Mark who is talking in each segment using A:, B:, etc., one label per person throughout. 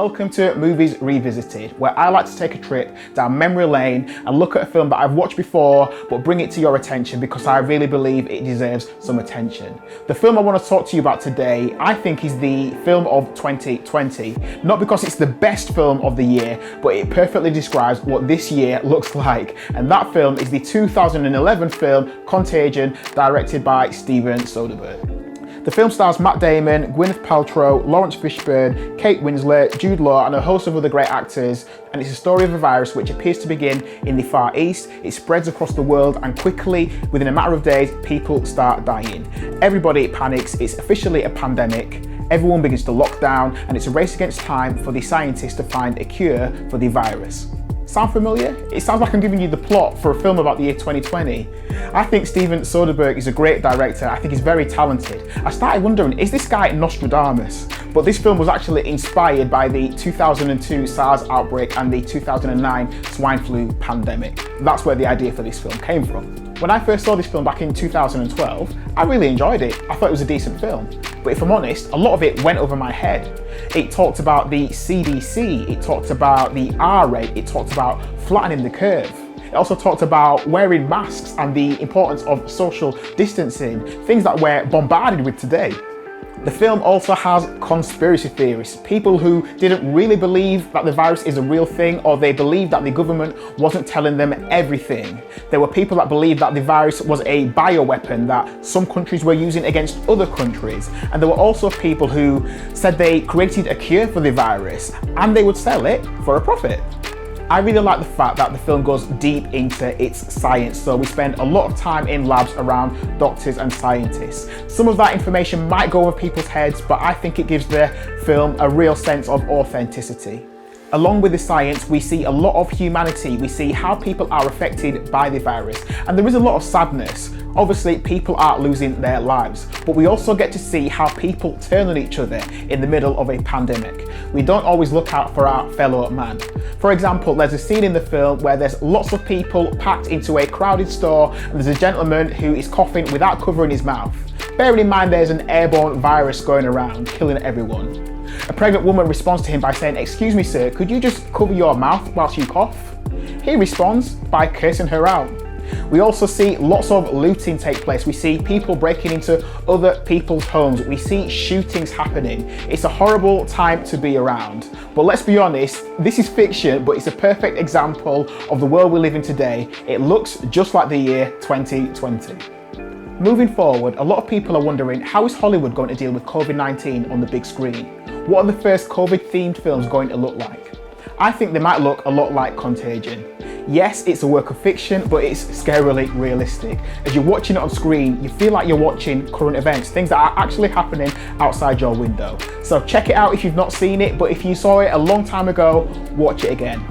A: Welcome to Movies Revisited, where I like to take a trip down memory lane and look at a film that I've watched before, but bring it to your attention because I really believe it deserves some attention. The film I want to talk to you about today, I think is the film of 2020. Not because it's the best film of the year, but it perfectly describes what this year looks like. And that film is the 2011 film Contagion, directed by Steven Soderbergh. The film stars Matt Damon, Gwyneth Paltrow, Lawrence Fishburne, Kate Winslet, Jude Law and a host of other great actors, and it's a story of a virus which appears to begin in the Far East. It spreads across the world and quickly, within a matter of days, people start dying. Everybody panics, it's officially a pandemic, everyone begins to lock down, and it's a race against time for the scientists to find a cure for the virus. Sound familiar? It sounds like I'm giving you the plot for a film about the year 2020. I think Steven Soderbergh is a great director. I think he's very talented. I started wondering, is this guy Nostradamus? But this film was actually inspired by the 2002 SARS outbreak and the 2009 swine flu pandemic. That's where the idea for this film came from. When I first saw this film back in 2012, I really enjoyed it. I thought it was a decent film. But if I'm honest, a lot of it went over my head. It talked about the CDC, it talked about the R rate, it talked about flattening the curve. It also talked about wearing masks and the importance of social distancing, things that we're bombarded with today. The film also has conspiracy theorists, people who didn't really believe that the virus is a real thing, or they believed that the government wasn't telling them everything. There were people that believed that the virus was a bioweapon that some countries were using against other countries. And there were also people who said they created a cure for the virus and they would sell it for a profit. I really like the fact that the film goes deep into its science, so we spend a lot of time in labs around doctors and scientists. Some of that information might go over people's heads, but I think it gives the film a real sense of authenticity. Along with the science, we see a lot of humanity. We see how people are affected by the virus, and there is a lot of sadness. Obviously, people are losing their lives, but we also get to see how people turn on each other in the middle of a pandemic. We don't always look out for our fellow man. For example, there's a scene in the film where there's lots of people packed into a crowded store, and there's a gentleman who is coughing without covering his mouth. Bearing in mind there's an airborne virus going around, killing everyone. A pregnant woman responds to him by saying, "Excuse me sir, could you just cover your mouth whilst you cough?" He responds by cursing her out. We also see lots of looting take place. We see people breaking into other people's homes. We see shootings happening. It's a horrible time to be around. But let's be honest, this is fiction, but it's a perfect example of the world we live in today. It looks just like the year 2020. Moving forward, a lot of people are wondering, how is Hollywood going to deal with COVID-19 on the big screen? What are the first COVID-themed films going to look like? I think they might look a lot like Contagion. Yes, it's a work of fiction, but it's scarily realistic. As you're watching it on screen, you feel like you're watching current events, things that are actually happening outside your window. So check it out if you've not seen it, but if you saw it a long time ago, watch it again.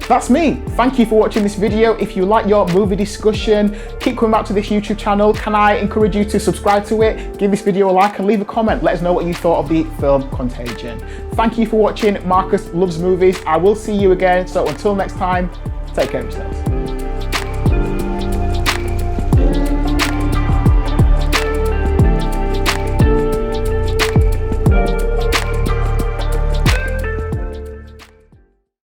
A: That's me. Thank you for watching this video. If you like your movie discussion, keep coming back to this YouTube channel. Can I encourage you to subscribe to it? Give this video a like and leave a comment. Let us know what you thought of the film Contagion. Thank you for watching. Marcus Loves Movies. I will see you again. So until next time, take care of yourselves.